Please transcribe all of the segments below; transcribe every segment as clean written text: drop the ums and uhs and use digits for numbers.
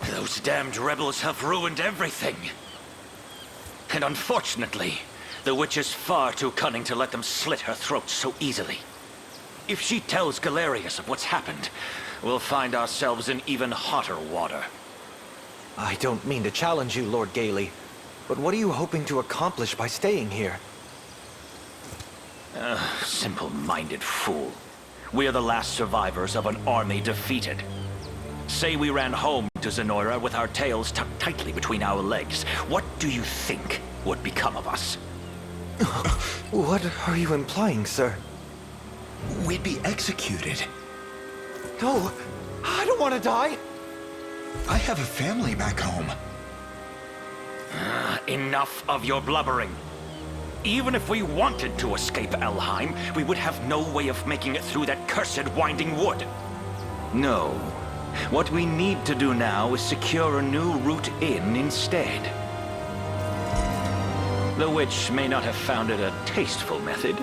Those damned rebels have ruined everything. And unfortunately, the witch is far too cunning to let them slit her throat so easily. If she tells Galerius of what's happened, we'll find ourselves in even hotter water. I don't mean to challenge you, Lord Gailey, but what are you hoping to accomplish by staying here? Simple-minded fool. We are the last survivors of an army defeated. Say we ran home to Zenora with our tails tucked tightly between our legs. What do you think would become of us? What are you implying, sir? We'd be executed. No, I don't want to die. I have a family back home. Enough of your blubbering. Even if we wanted to escape Elheim, we would have no way of making it through that cursed winding wood. No. What we need to do now is secure a new route in instead. The witch may not have found it a tasteful method,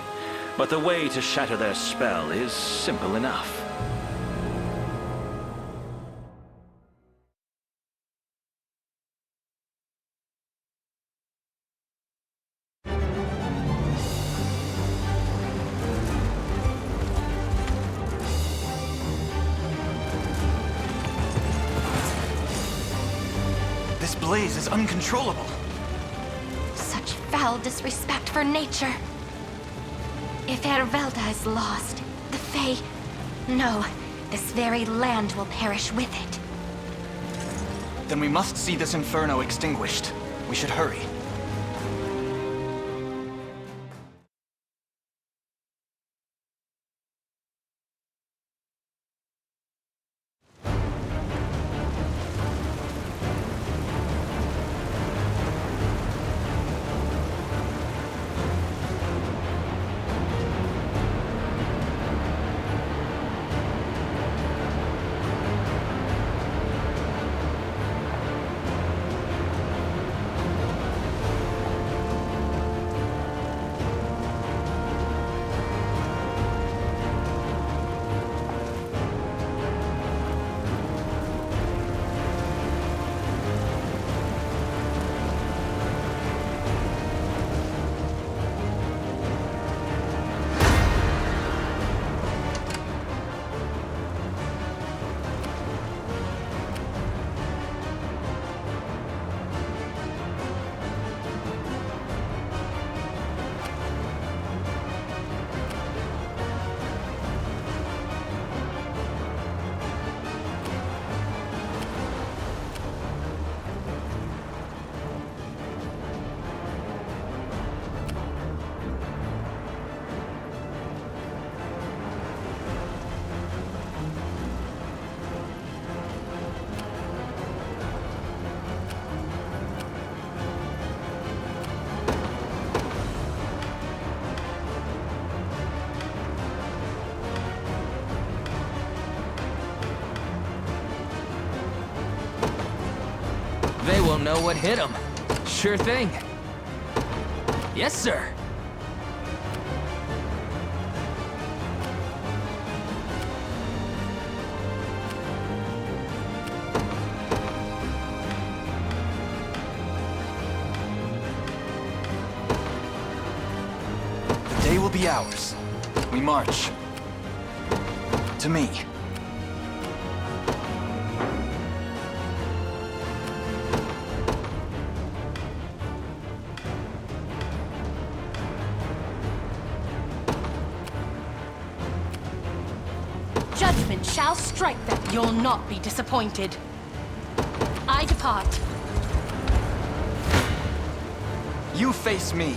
but the way to shatter their spell is simple enough. This blaze is uncontrollable. Such foul disrespect for nature. If Ervélda is lost, the Fae... No, this very land will perish with it. Then we must see this inferno extinguished. We should hurry. They will know what hit them. Sure thing. Yes, sir. The day will be ours. We march. To me. Judgment shall strike them. You'll not be disappointed. I depart. You face me.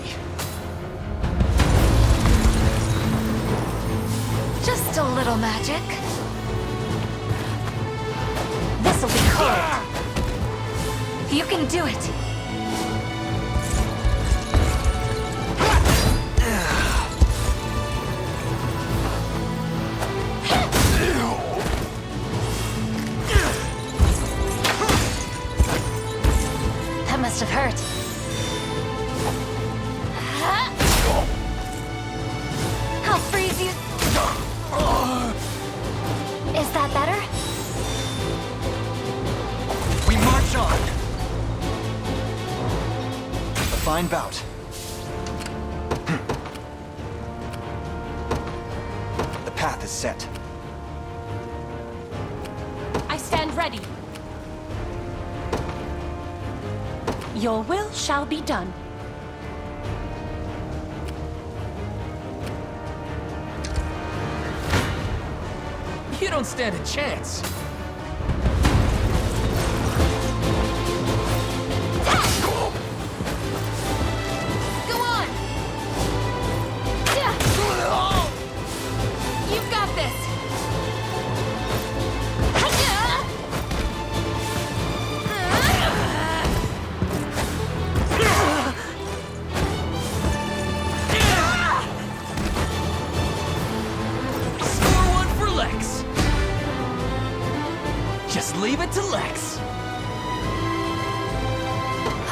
Just a little magic. This'll be cool. You can do it. That must have hurt. I'll freeze you. Is that better? We march on. A fine bout. The path is set. I stand ready. Your will shall be done. You don't stand a chance.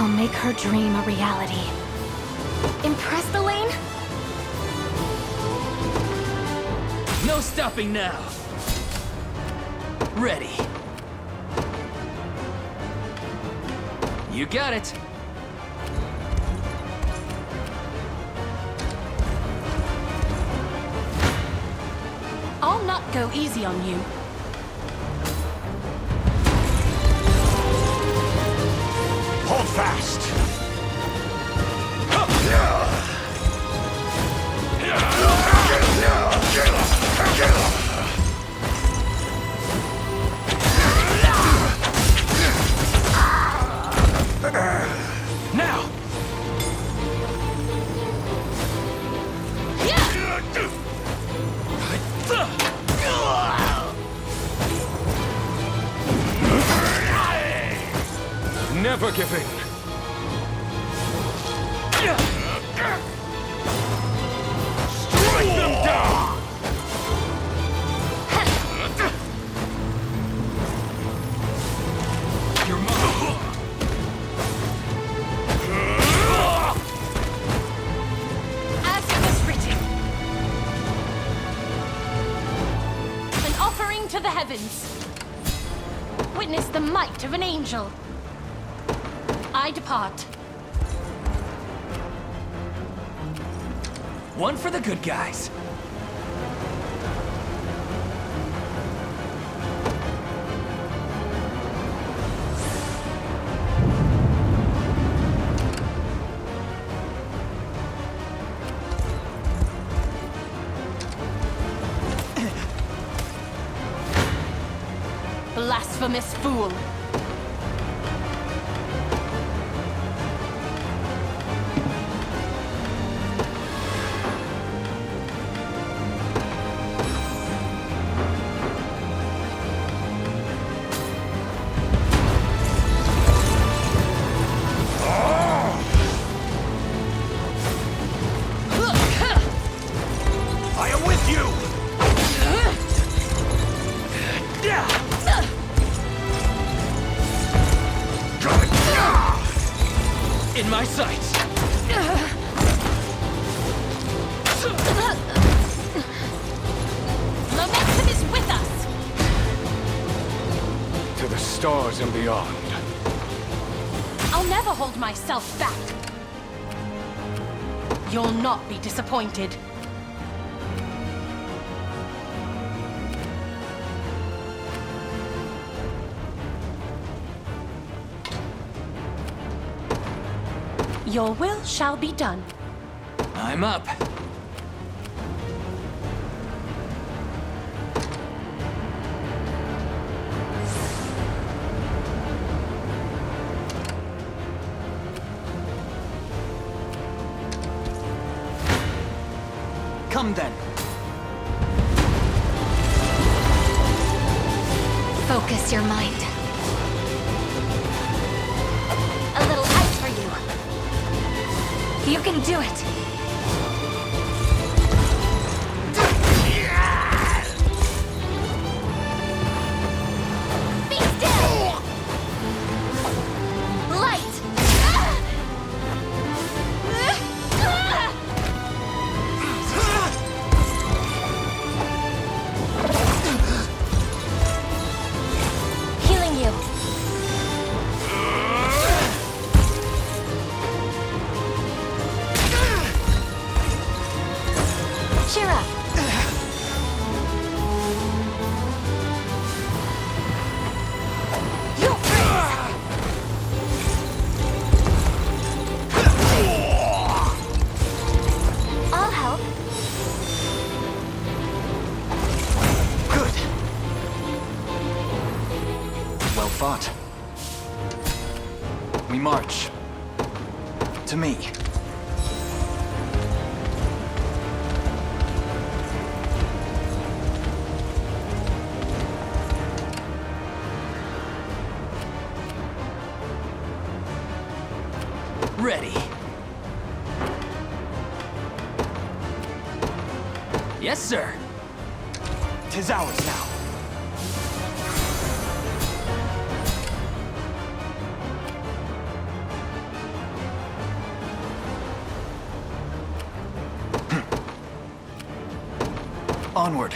I'll make her dream a reality. Impressed, Elaine? No stopping now. Ready. You got it. I'll not go easy on you. Hold fast! Now! Never give in. Strike them down! Your mother. As it was written. An offering to the heavens. Witness the might of an angel. I depart. One for the good guys. Blasphemous fool. I am with you! In my sights. Momentum is with us. To the stars and beyond. I'll never hold myself back. You'll not be disappointed. Your will shall be done. I'm up. Come then. Focus your mind. A little ice for you. You can do it. Be still! Light! Healing you. Cheer up. You'll freeze. I'll help. Good. Well fought. We march. To me. Ready. Yes, sir. 'Tis ours now. Onward.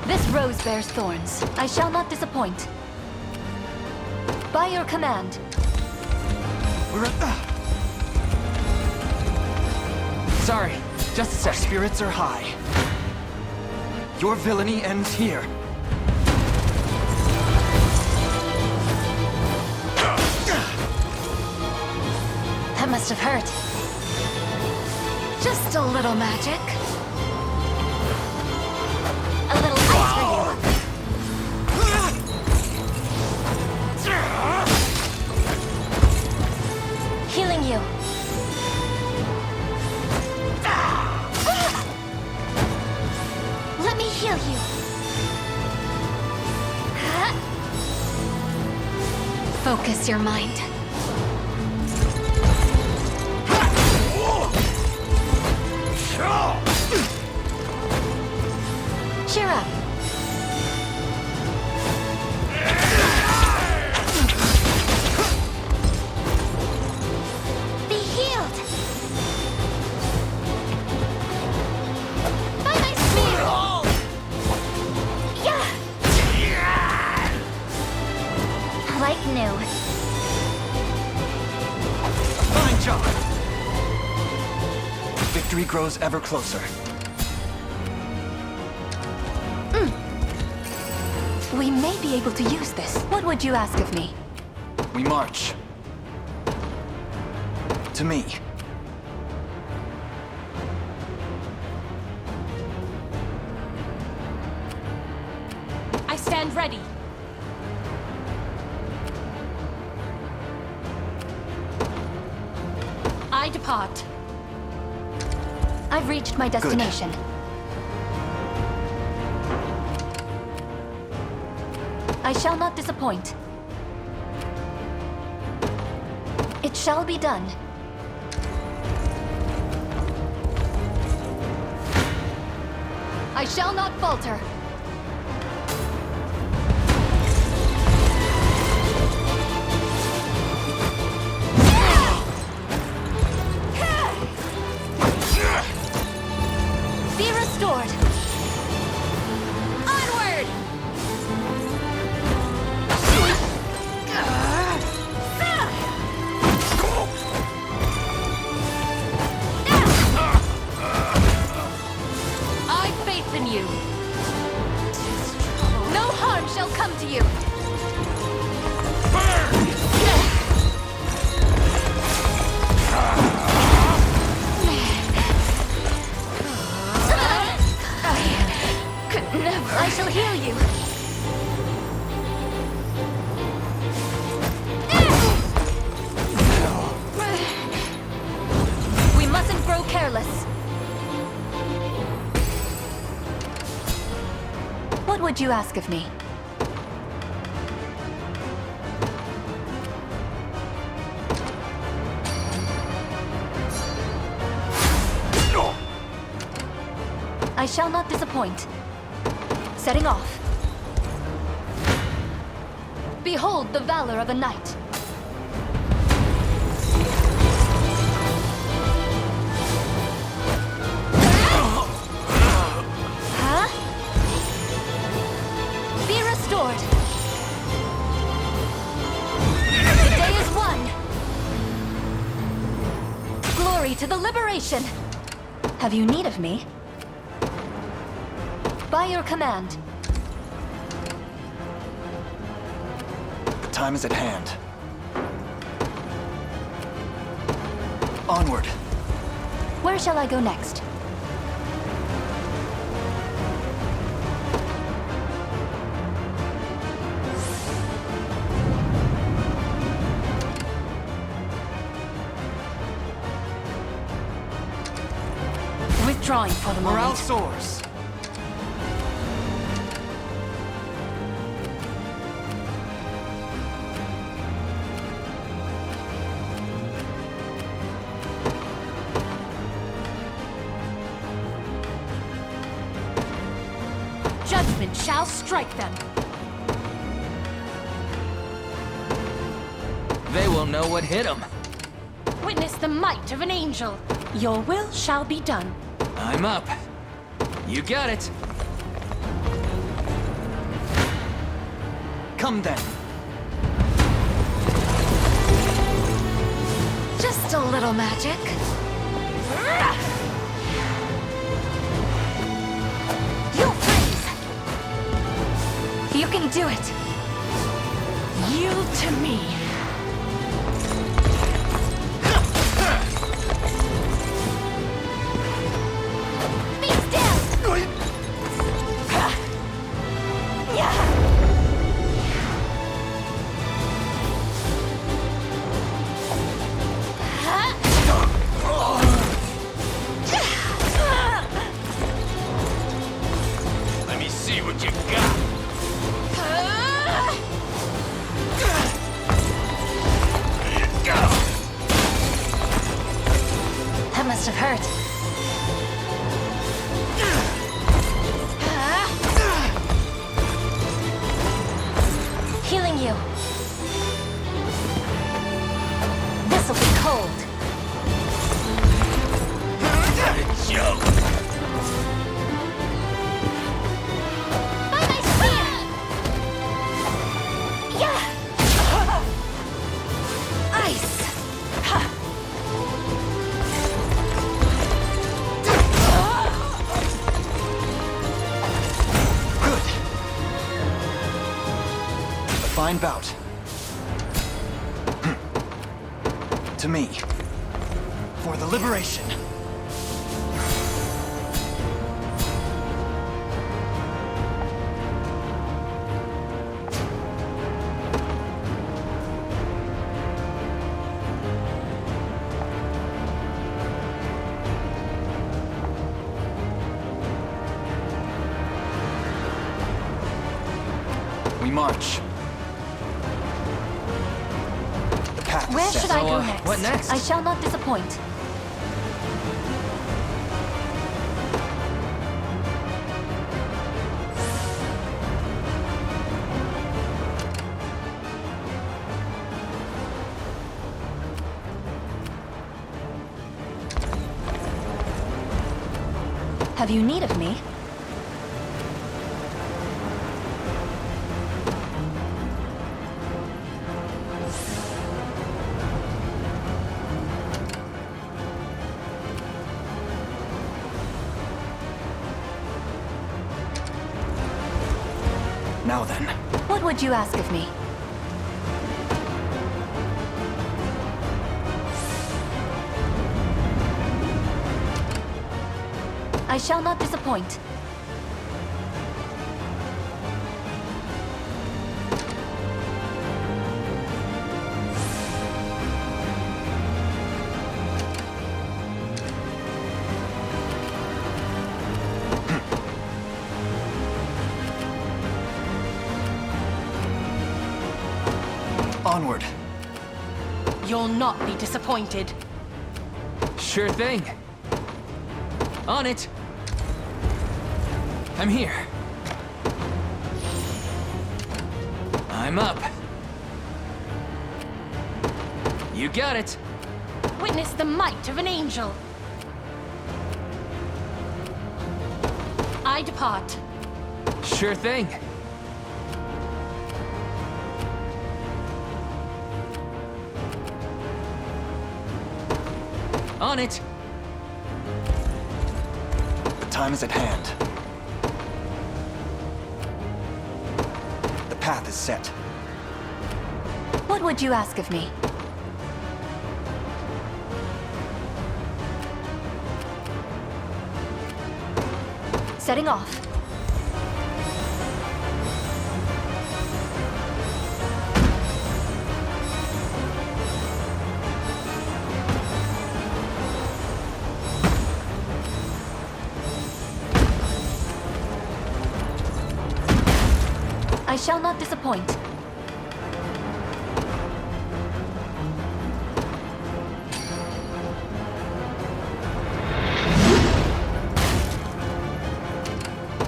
This rose bears thorns. I shall not disappoint. By your command. Sorry, just a Our sec. spirits are high. Your villainy ends here. That must have hurt. Just a little magic. A little ice for you. Healing you. Let me heal you. Focus your mind. Cheer up. Be healed. By my spear. Yeah. Like new. Fine job. Victory grows ever closer. We may be able to use this. What would you ask of me? We march. To me. I stand ready. I depart. I've reached my destination. I shall not disappoint. It shall be done. I shall not falter. Be restored. Onward! I've faith in you. No harm shall come to you. I could never. I shall heal you. We mustn't grow careless. What would you ask of me? I shall not disappoint. Setting off. Behold the valor of a knight. Huh? Be restored. The day is won. Glory to the liberation. Have you need of me? By your command. The time is at hand. Onward. Where shall I go next? withdrawing for the Morale moment. soars. Judgment shall strike them. They will know what hit them. Witness the might of an angel. Your will shall be done. I'm up. You got it. Come then. Just a little magic. You'll freeze! You can do it! Yield to me. Be still! Let me see what you got. That must have hurt. Healing you. This'll be cold. Joke. By my spear! Yeah! Ice! Good. A fine bout. To me. For the liberation. We march. The path Where is set. should I go So, next? what next? I shall not disappoint. Have you need of me? Now then. What would you ask of me? I shall not disappoint. Onward. You'll not be disappointed. Sure thing. On it. I'm here. I'm up. You got it. Witness the might of an angel. I depart. Sure thing. On it. The time is at hand. The path is set. What would you ask of me? Setting off. shall not disappoint.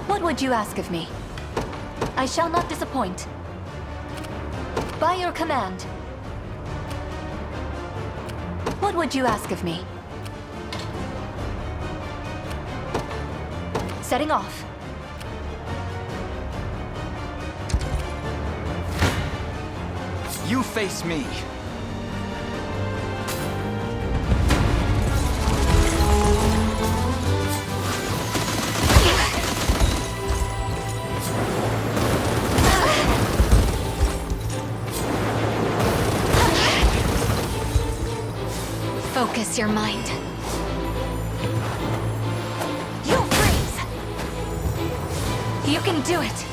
What would you ask of me? I shall not disappoint. By your command. What would you ask of me? Setting off. You face me. Focus your mind. You freeze! You can do it!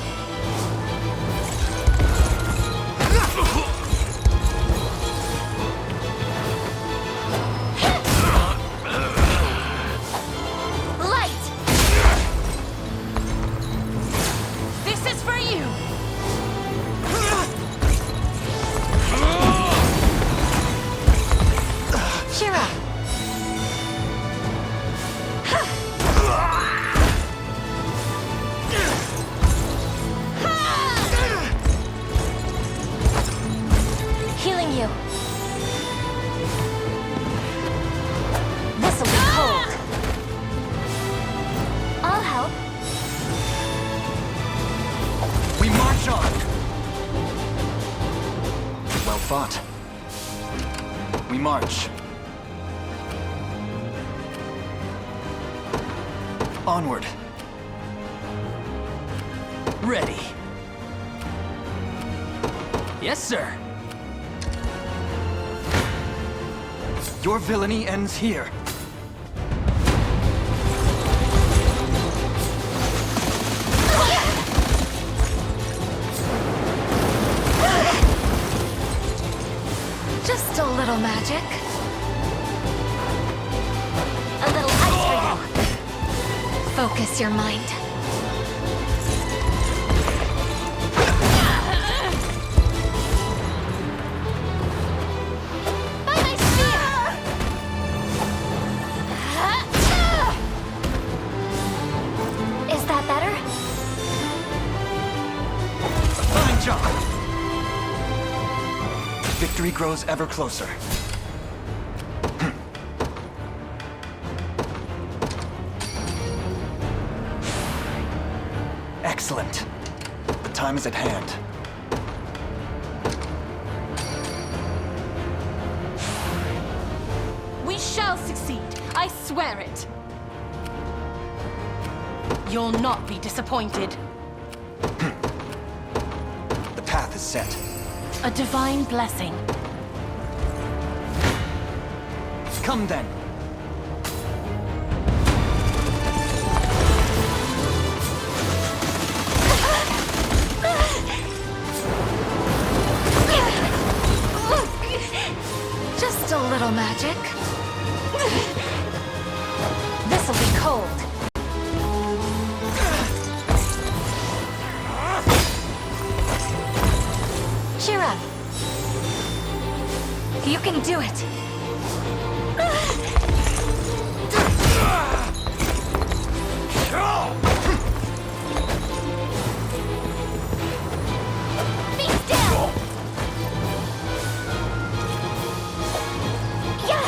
Light! This is for you! Cheer up! Healing you. This'll be cold. I'll help. We march on. Well fought. We march. Onward. Ready. Yes, sir. Your villainy ends here. Just a little magic. A little ice for you. Focus your mind. By my spear! Is that better? Fine job. Victory grows ever closer. Excellent. The time is at hand. We shall succeed. I swear it. You'll not be disappointed. The path is set. A divine blessing. Come then. Just a little magic. This'll be cold. Cheer up. You can do it. Be still. Yeah.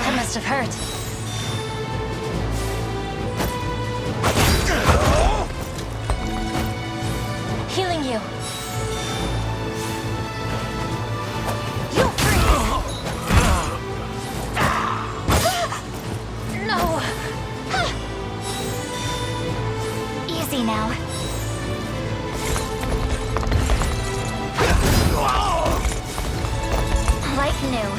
That must have hurt. Healing you. You freeze! No! Easy now. Like new.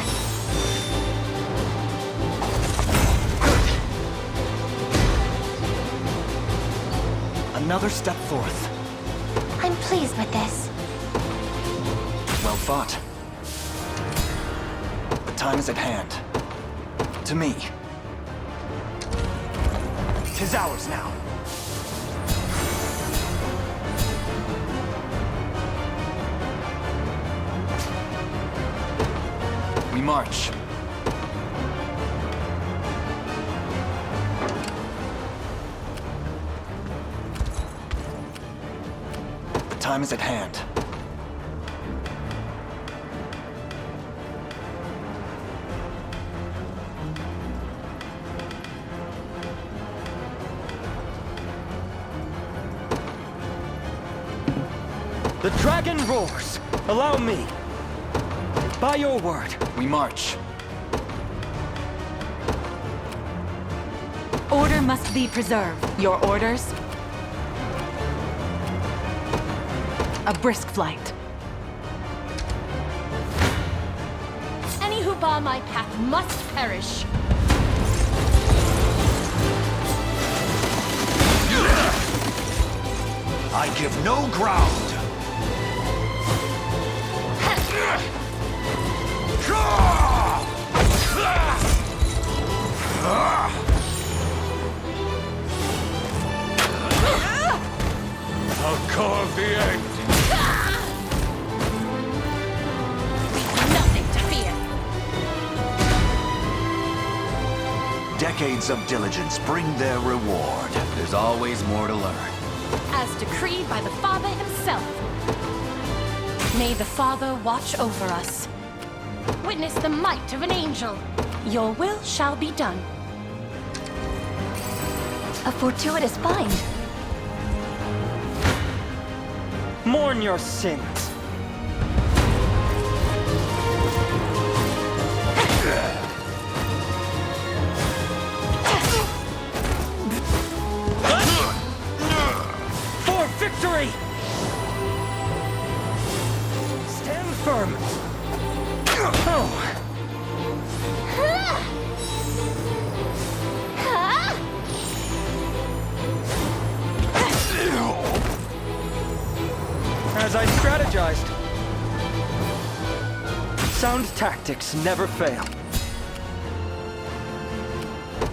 Another step forth. I'm pleased with this. Well fought. time is at hand. To me. 'Tis ours now. We march. The time is at hand. The dragon roars! Allow me! By your word. We march. Order must be preserved. Your orders? A brisk flight. Any who bar my path must perish. I give no ground. I'll carve the end. We've nothing to fear. Decades of diligence bring their reward. There's always more to learn. As decreed by the Father himself. May the Father watch over us. Witness the might of an angel. Your will shall be done. A fortuitous find. Mourn your sins. For victory! Stand firm. Oh. As I strategized. Sound tactics never fail.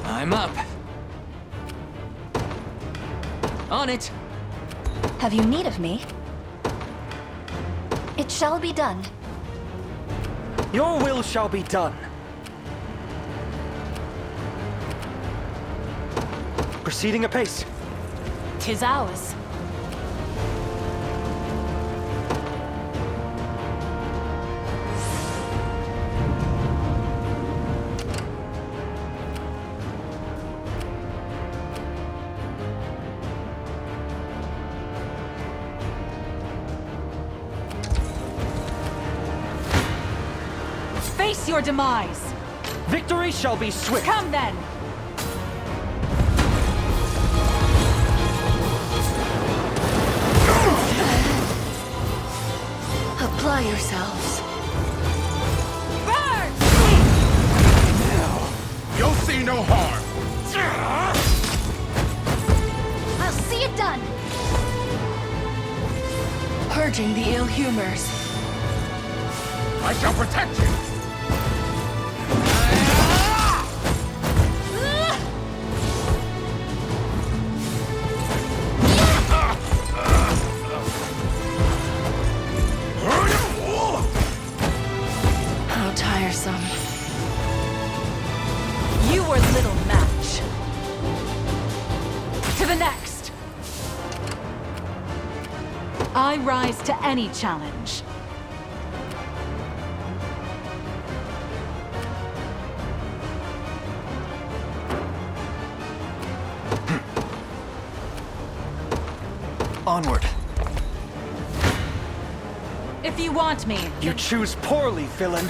I'm up. On it. Have you need of me? It shall be done. Your will shall be done. Proceeding apace. 'Tis ours. Face your demise! Victory shall be swift. Come then! Apply yourselves. Burn! You'll see no harm. I'll see it done. Purging the ill humors. I shall protect you. How tiresome. You were little match. To the next! I rise to any challenge. Onward. If you want me, You choose poorly, villain.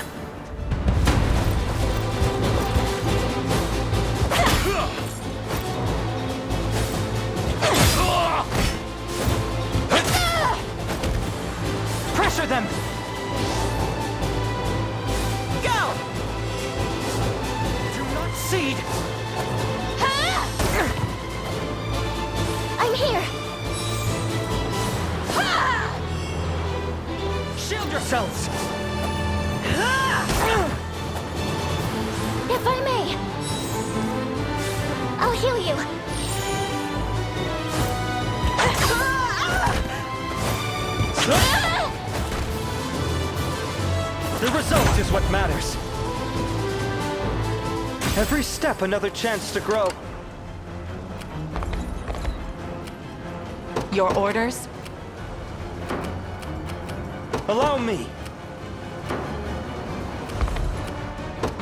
Pressure them! Go! Do not cede! I'm here. Shield yourselves! This is what matters. Every step another chance to grow. Your orders? Allow me.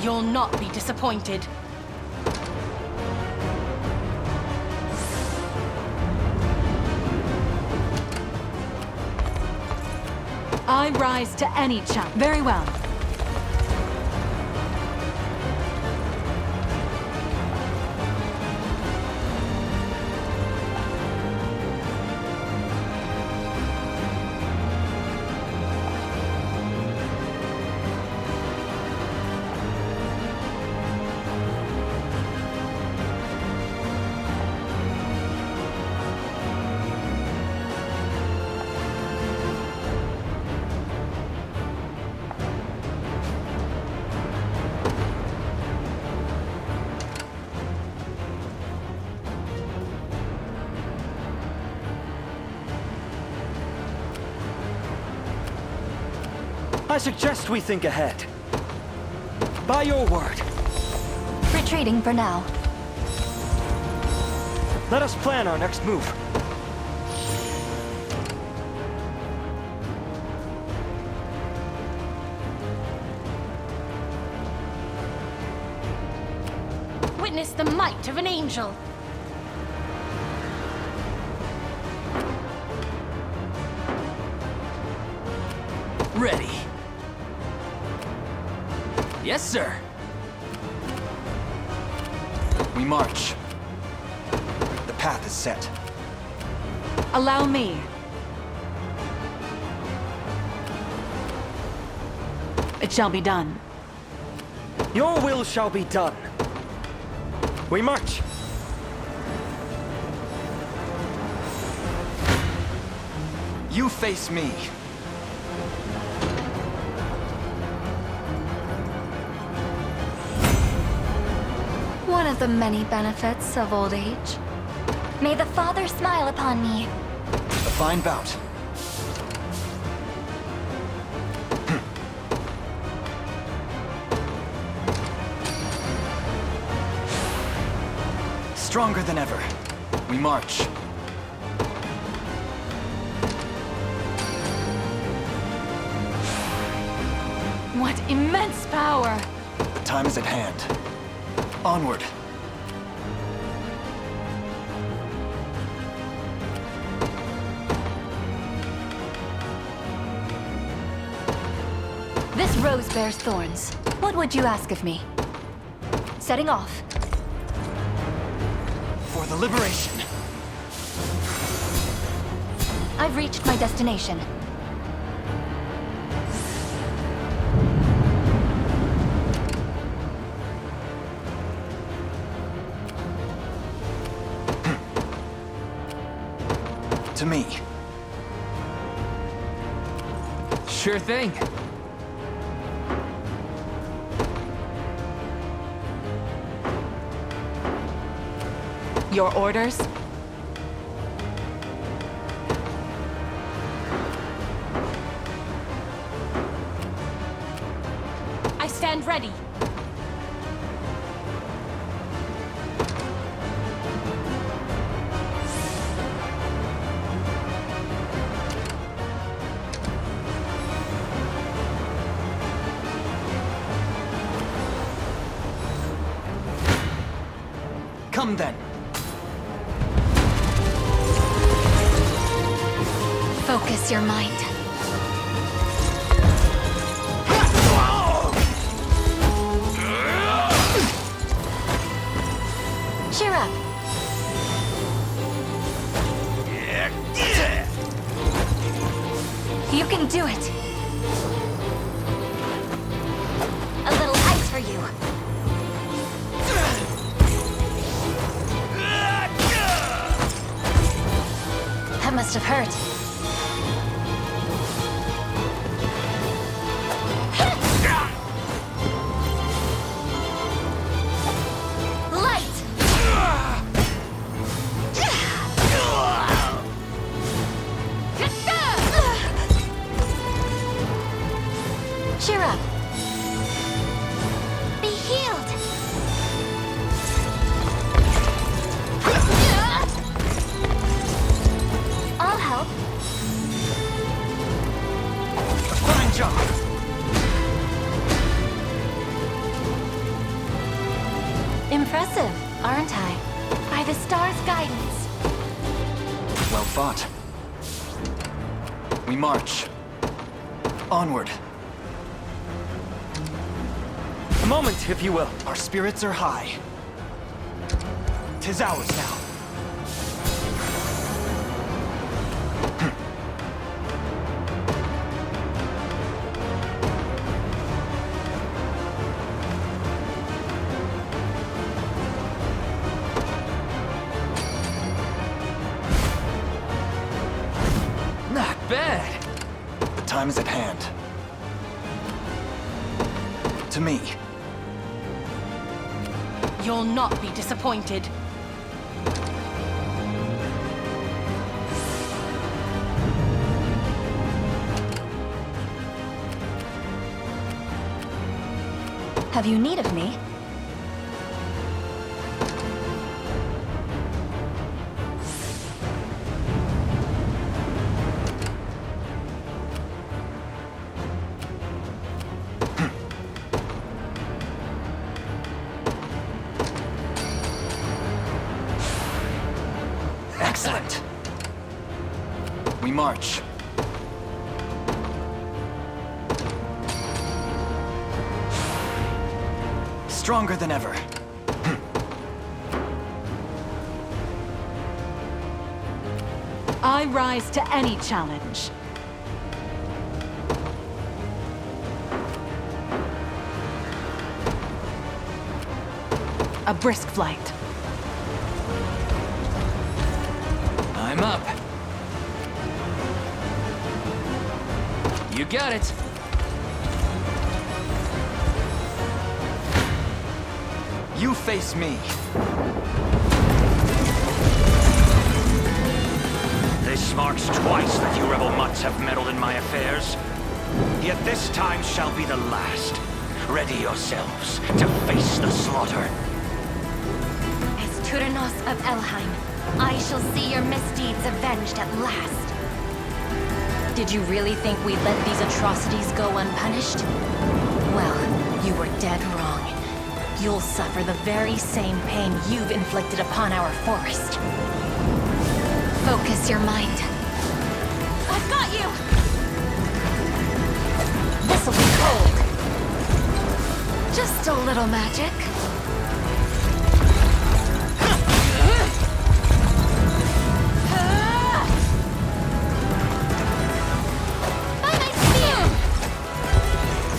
You'll not be disappointed. I rise to any challenge. Very well. I suggest we think ahead. By your word, Retreating for now. let us plan our next move. Witness the might of an angel. Ready. Yes, sir. We march. The path is set. Allow me. It shall be done. Your will shall be done. We march. You face me. One of the many benefits of old age. May the Father smile upon me. A fine bout. Stronger than ever. We march. What immense power! The time is at hand. Onward. This rose bears thorns. What would you ask of me? Setting off. For the liberation. I've reached my destination. To me. Sure thing. Your orders? I stand ready. Come then. Focus your mind. Cheer up. You can do it. A little ice for you. That must have hurt. Cheer up. Impressive, aren't I? By the star's guidance. Well fought. We march. Onward. A moment, if you will. Our spirits are high. 'Tis ours now. Not bad. The time is at hand. To me. You'll not be disappointed. Have you need of me? Excellent. We march. Stronger than ever. I rise to any challenge. A brisk flight. I'm up. You got it. You face me. This marks twice that you rebel mutts have meddled in my affairs. Yet this time shall be the last. Ready yourselves to face the slaughter. As Tyrannos of Elheim, I shall see your misdeeds avenged at last. Did you really think we'd let these atrocities go unpunished? Well, you were dead wrong. You'll suffer the very same pain you've inflicted upon our forest. Focus your mind. I've got you! This'll be cold. Just a little magic. By my spear!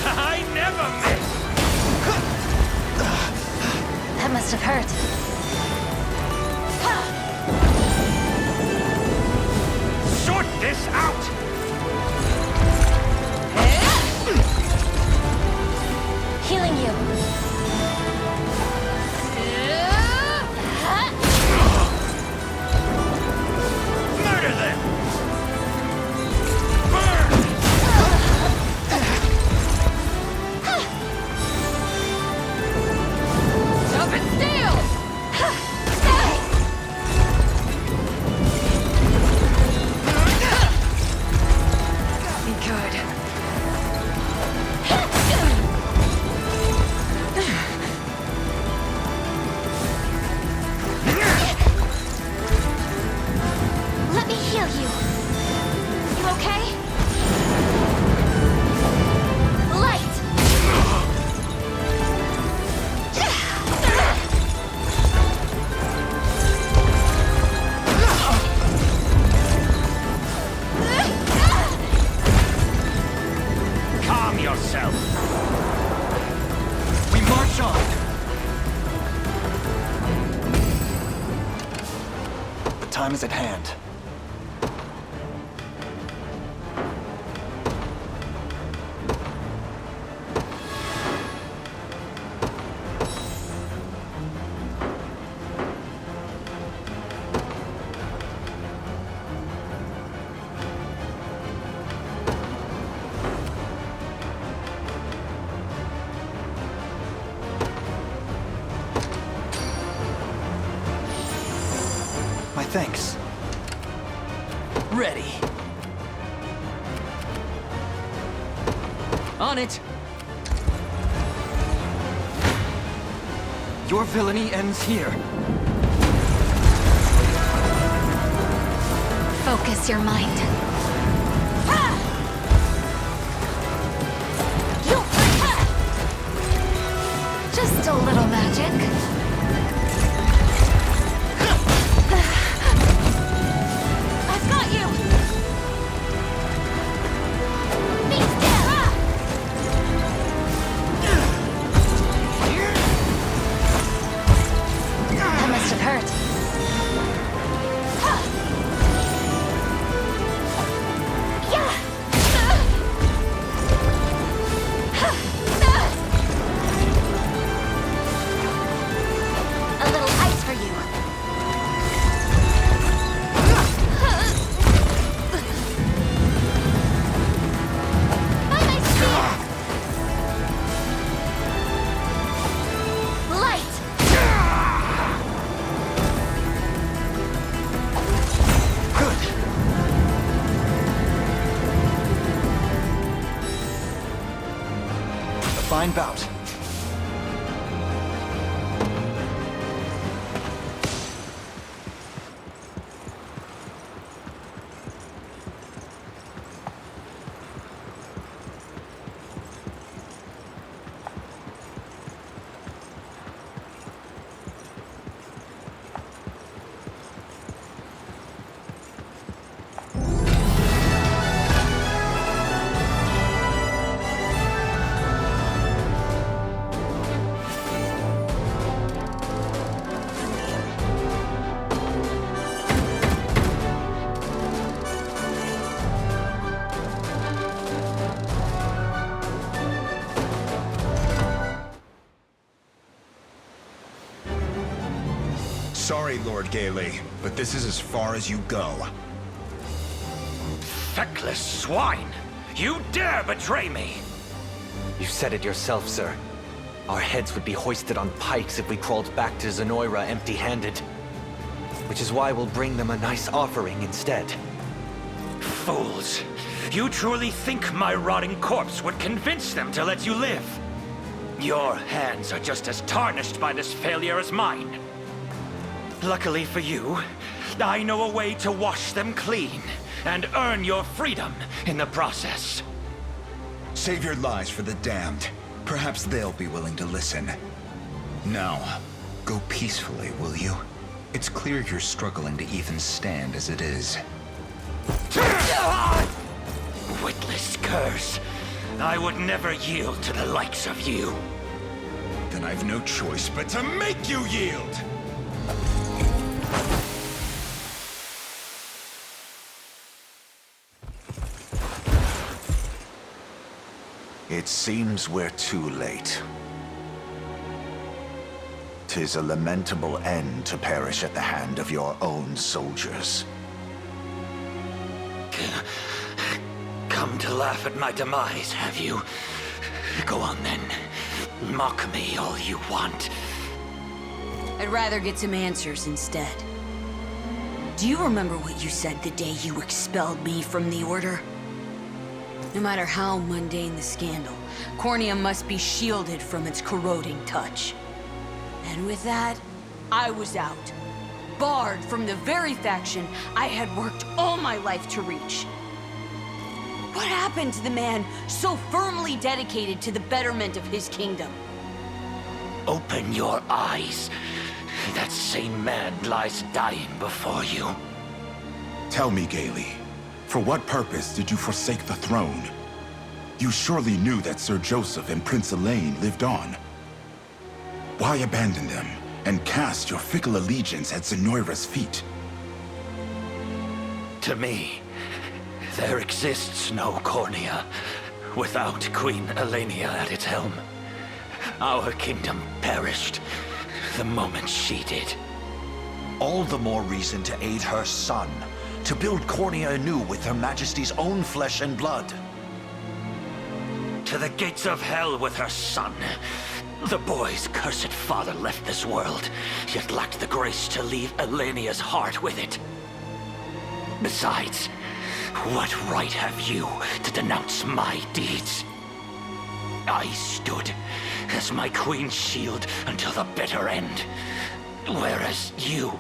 I never miss! That must have hurt. Sort this out! Healing you. Murder them! Burn! Tough and steel! Good. Let me heal you. You okay? Light! Calm yourself! We march on. The time is at hand. My thanks. Ready. On it. Your villainy ends here. Focus your mind. Just a little magic. I've got you! Be still! That must have hurt. A little ice for you. By my spear! Light! Good. A fine bout. Sorry, Lord Gailey, but this is as far as you go. Feckless swine! You dare betray me! You said it yourself, sir. Our heads would be hoisted on pikes if we crawled back to Zenoira empty-handed. Which is why we'll bring them a nice offering instead. Fools! You truly think my rotting corpse would convince them to let you live? Your hands are just as tarnished by this failure as mine. Luckily for you, I know a way to wash them clean and earn your freedom in the process. Save your lies for the damned. Perhaps they'll be willing to listen. Now, go peacefully, will you? It's clear you're struggling to even stand as it is. Witless curse. I would never yield to the likes of you. Then I've no choice but to make you yield! It seems we're too late. 'Tis a lamentable end to perish at the hand of your own soldiers. Come to laugh at my demise, have you? Go on then. Mock me all you want. I'd rather get some answers instead. Do you remember what you said the day you expelled me from the Order? No matter how mundane the scandal, Cornea must be shielded from its corroding touch. And with that, I was out. Barred from the very faction I had worked all my life to reach. What happened to the man so firmly dedicated to the betterment of his kingdom? Open your eyes. That same man lies dying before you. Tell me, Gailey, for what purpose did you forsake the throne? You surely knew that Sir Joseph and Prince Elaine lived on. Why abandon them and cast your fickle allegiance at Zenoira's feet? To me, there exists no Cornea without Queen Elenia at its helm. Our kingdom perished the moment she did. All the more reason to aid her son, to build Cornea anew with Her Majesty's own flesh and blood. To the gates of hell with her son. The boy's cursed father left this world, yet lacked the grace to leave Elenia's heart with it. Besides, what right have you to denounce my deeds? I stood as my queen's shield until the bitter end. Whereas you,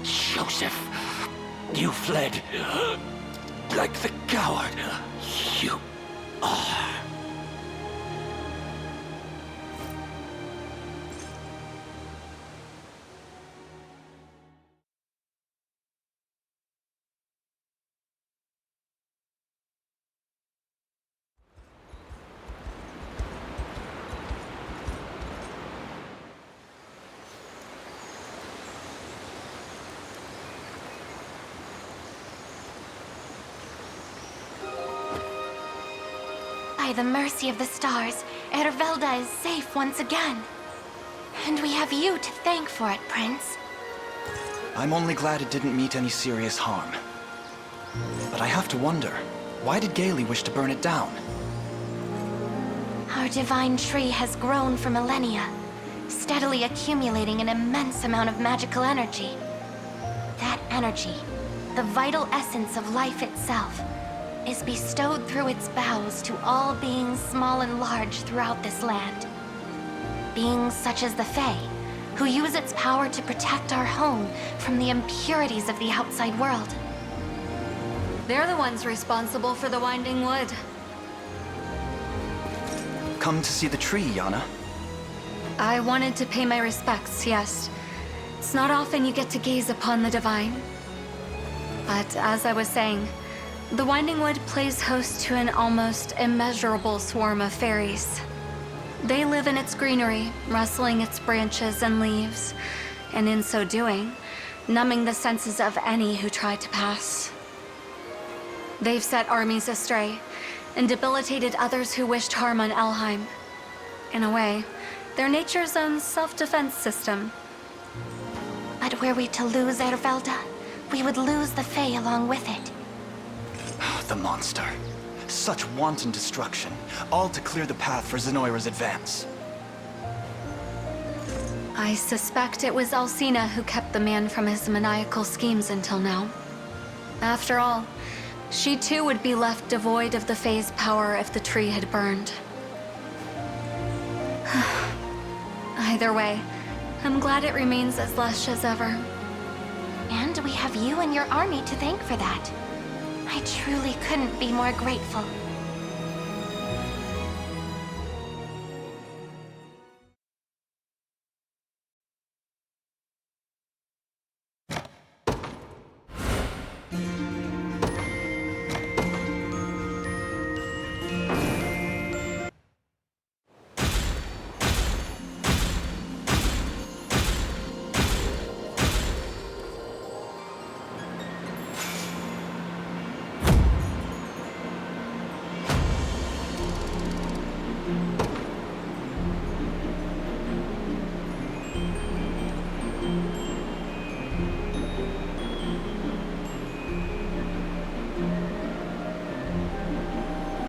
Joseph, you fled like the coward you are. By the mercy of the stars, Ervélda is safe once again. And we have you to thank for it, Prince. I'm only glad it didn't meet any serious harm. But I have to wonder, why did Gailey wish to burn it down? Our divine tree has grown for millennia, steadily accumulating an immense amount of magical energy. That energy, the vital essence of life itself, is bestowed through its boughs to all beings small and large throughout this land. Beings such as the Fae, who use its power to protect our home from the impurities of the outside world. They're the ones responsible for the Winding Wood. Come to see the tree, Yana. I wanted to pay my respects, yes. It's not often you get to gaze upon the divine. But as I was saying, the Winding Wood plays host to an almost immeasurable swarm of fairies. They live in its greenery, rustling its branches and leaves, and in so doing, numbing the senses of any who try to pass. They've set armies astray, and debilitated others who wished harm on Elheim. In a way, they're nature's own self-defense system. But were we to lose Ervélda, we would lose the Fae along with it. The monster. Such wanton destruction, all to clear the path for Zenoira's advance. I suspect it was Alcina who kept the man from his maniacal schemes until now. After all, she too would be left devoid of the Fae's power if the tree had burned. Either way, I'm glad it remains as lush as ever. And we have you and your army to thank for that. I truly couldn't be more grateful.